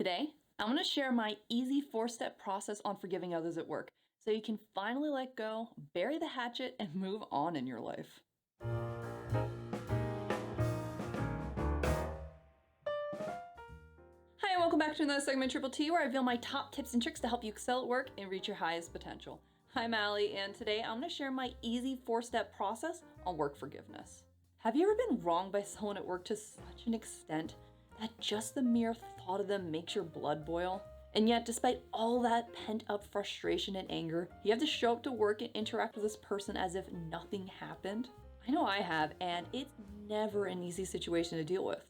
Today, I'm going to share my easy 4-step process on forgiving others at work so you can finally let go, bury the hatchet, and move on in your life. Hi, and welcome back to another segment Triple T, where I reveal my top tips and tricks to help you excel at work and reach your highest potential. I'm Allie, and today I'm going to share my easy 4-step process on work forgiveness. Have you ever been wronged by someone at work to such an extent that just the mere thought of them makes your blood boil? And yet, despite all that pent-up frustration and anger, you have to show up to work and interact with this person as if nothing happened? I know I have, and it's never an easy situation to deal with.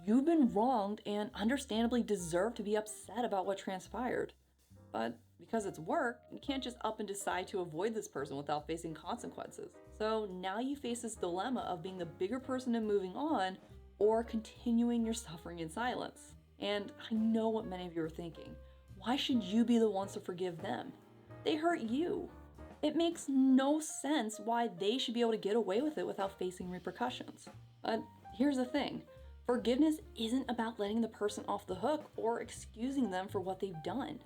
You've been wronged and understandably deserve to be upset about what transpired. But because it's work, you can't just up and decide to avoid this person without facing consequences. So now you face this dilemma of being the bigger person and moving on, or continuing your suffering in silence. And I know what many of you are thinking. Why should you be the ones to forgive them? They hurt you. It makes no sense why they should be able to get away with it without facing repercussions. But here's the thing. Forgiveness isn't about letting the person off the hook or excusing them for what they've done.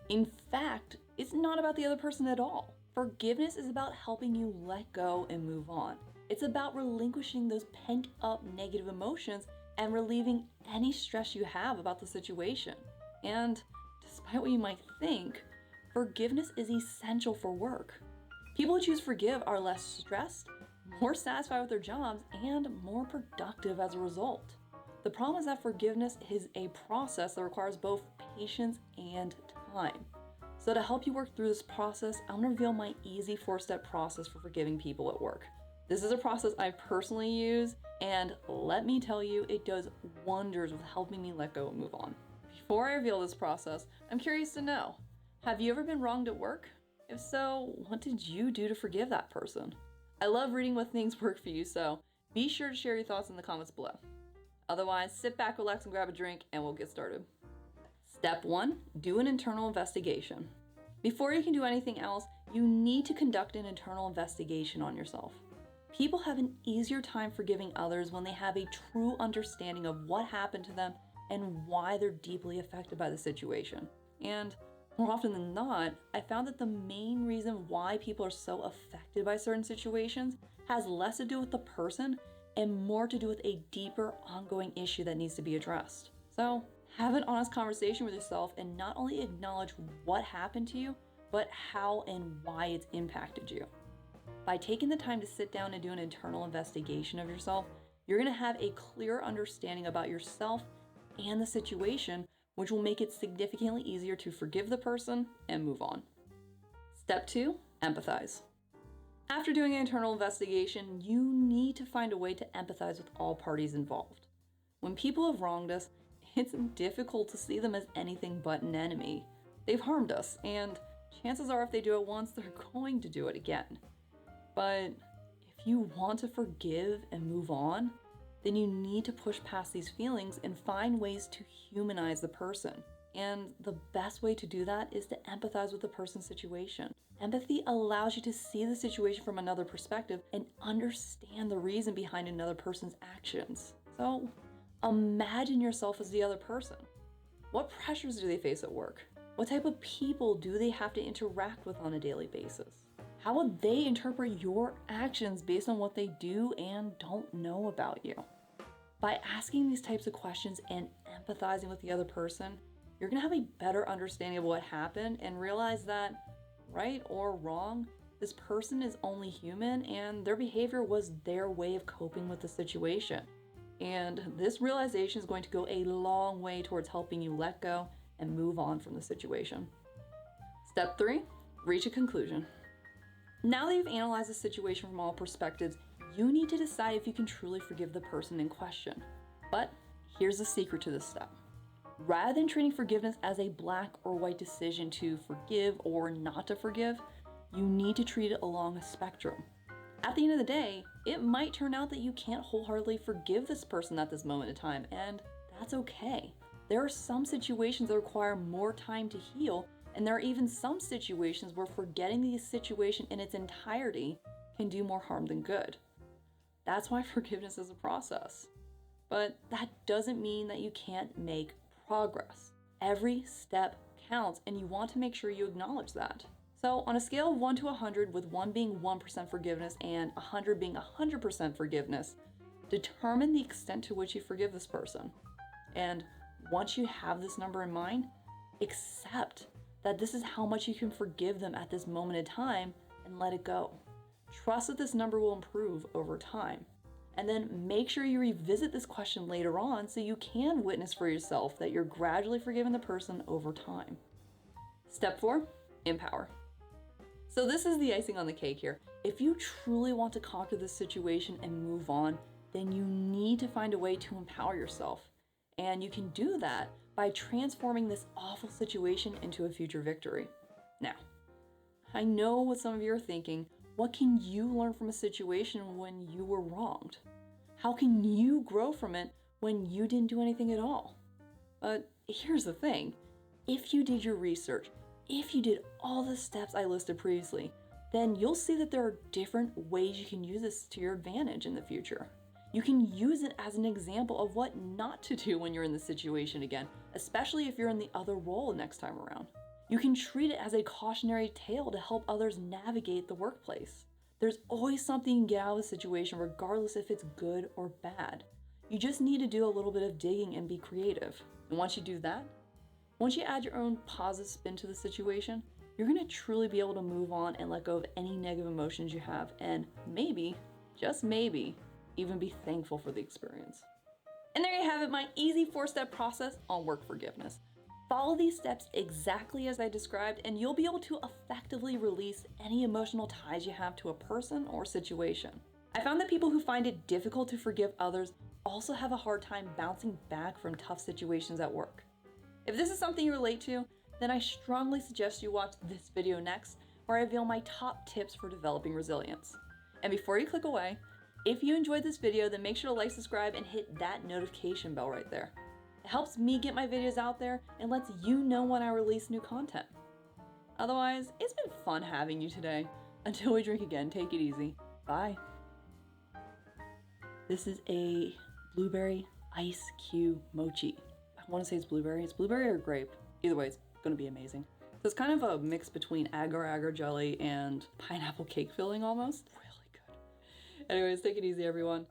In fact, it's not about the other person at all. Forgiveness is about helping you let go and move on. It's about relinquishing those pent-up negative emotions and relieving any stress you have about the situation. And despite what you might think, forgiveness is essential for work. People who choose forgive are less stressed, more satisfied with their jobs, and more productive as a result. The problem is that forgiveness is a process that requires both patience and time. So to help you work through this process, I'm gonna reveal my easy 4-step process for forgiving people at work. This is a process I personally use, and let me tell you, it does wonders with helping me let go and move on. Before I reveal this process, I'm curious to know, have you ever been wronged at work? If so, what did you do to forgive that person? I love reading what things work for you, so be sure to share your thoughts in the comments below. Otherwise, sit back, relax, and grab a drink, and we'll get started. Step 1, do an internal investigation. Before you can do anything else, you need to conduct an internal investigation on yourself. People have an easier time forgiving others when they have a true understanding of what happened to them and why they're deeply affected by the situation. And more often than not, I found that the main reason why people are so affected by certain situations has less to do with the person and more to do with a deeper ongoing issue that needs to be addressed. So have an honest conversation with yourself and not only acknowledge what happened to you, but how and why it's impacted you. By taking the time to sit down and do an internal investigation of yourself, you're gonna have a clear understanding about yourself and the situation, which will make it significantly easier to forgive the person and move on. Step 2, empathize. After doing an internal investigation, you need to find a way to empathize with all parties involved. When people have wronged us, it's difficult to see them as anything but an enemy. They've harmed us, and chances are if they do it once, they're going to do it again. But if you want to forgive and move on, then you need to push past these feelings and find ways to humanize the person. And the best way to do that is to empathize with the person's situation. Empathy allows you to see the situation from another perspective and understand the reason behind another person's actions. So imagine yourself as the other person. What pressures do they face at work? What type of people do they have to interact with on a daily basis? How would they interpret your actions based on what they do and don't know about you? By asking these types of questions and empathizing with the other person, you're gonna have a better understanding of what happened and realize that, right or wrong, this person is only human and their behavior was their way of coping with the situation. And this realization is going to go a long way towards helping you let go and move on from the situation. Step 3, reach a conclusion. Now that you've analyzed the situation from all perspectives, you need to decide if you can truly forgive the person in question. But here's the secret to this step. Rather than treating forgiveness as a black or white decision to forgive or not to forgive, you need to treat it along a spectrum. At the end of the day, it might turn out that you can't wholeheartedly forgive this person at this moment in time, and that's okay. There are some situations that require more time to heal, and there are even some situations where forgetting the situation in its entirety can do more harm than good. That's why forgiveness is a process. But that doesn't mean that you can't make progress. Every step counts, and you want to make sure you acknowledge that. So on a scale of 1 to 100, with 1 being 1% forgiveness and 100 being 100% forgiveness, determine the extent to which you forgive this person. And once you have this number in mind, accept that this is how much you can forgive them at this moment in time and let it go. Trust that this number will improve over time. And then make sure you revisit this question later on so you can witness for yourself that you're gradually forgiving the person over time. Step 4, empower. So this is the icing on the cake here. If you truly want to conquer this situation and move on, then you need to find a way to empower yourself. And you can do that by transforming this awful situation into a future victory. Now, I know what some of you are thinking. What can you learn from a situation when you were wronged? How can you grow from it when you didn't do anything at all? But here's the thing. If you did your research, if you did all the steps I listed previously, then you'll see that there are different ways you can use this to your advantage in the future. You can use it as an example of what not to do when you're in the situation again, especially if you're in the other role next time around. You can treat it as a cautionary tale to help others navigate the workplace. There's always something you can get out of the situation regardless if it's good or bad. You just need to do a little bit of digging and be creative. And once you do that, once you add your own positive spin to the situation, you're going to truly be able to move on and let go of any negative emotions you have, and maybe, just maybe, even be thankful for the experience. And there you have it, my easy 4-step process on work forgiveness. Follow these steps exactly as I described, and you'll be able to effectively release any emotional ties you have to a person or situation. I found that people who find it difficult to forgive others also have a hard time bouncing back from tough situations at work. If this is something you relate to, then I strongly suggest you watch this video next, where I reveal my top tips for developing resilience. And before you click away, if you enjoyed this video, then make sure to like, subscribe, and hit that notification bell right there. It helps me get my videos out there and lets you know when I release new content. Otherwise, it's been fun having you today. Until we drink again, take it easy. Bye. This is a blueberry ice cube mochi. I want to say it's blueberry or grape. Either way, it's going to be amazing. So it's kind of a mix between agar-agar jelly and pineapple cake filling almost. Really good. Anyways, take it easy, everyone.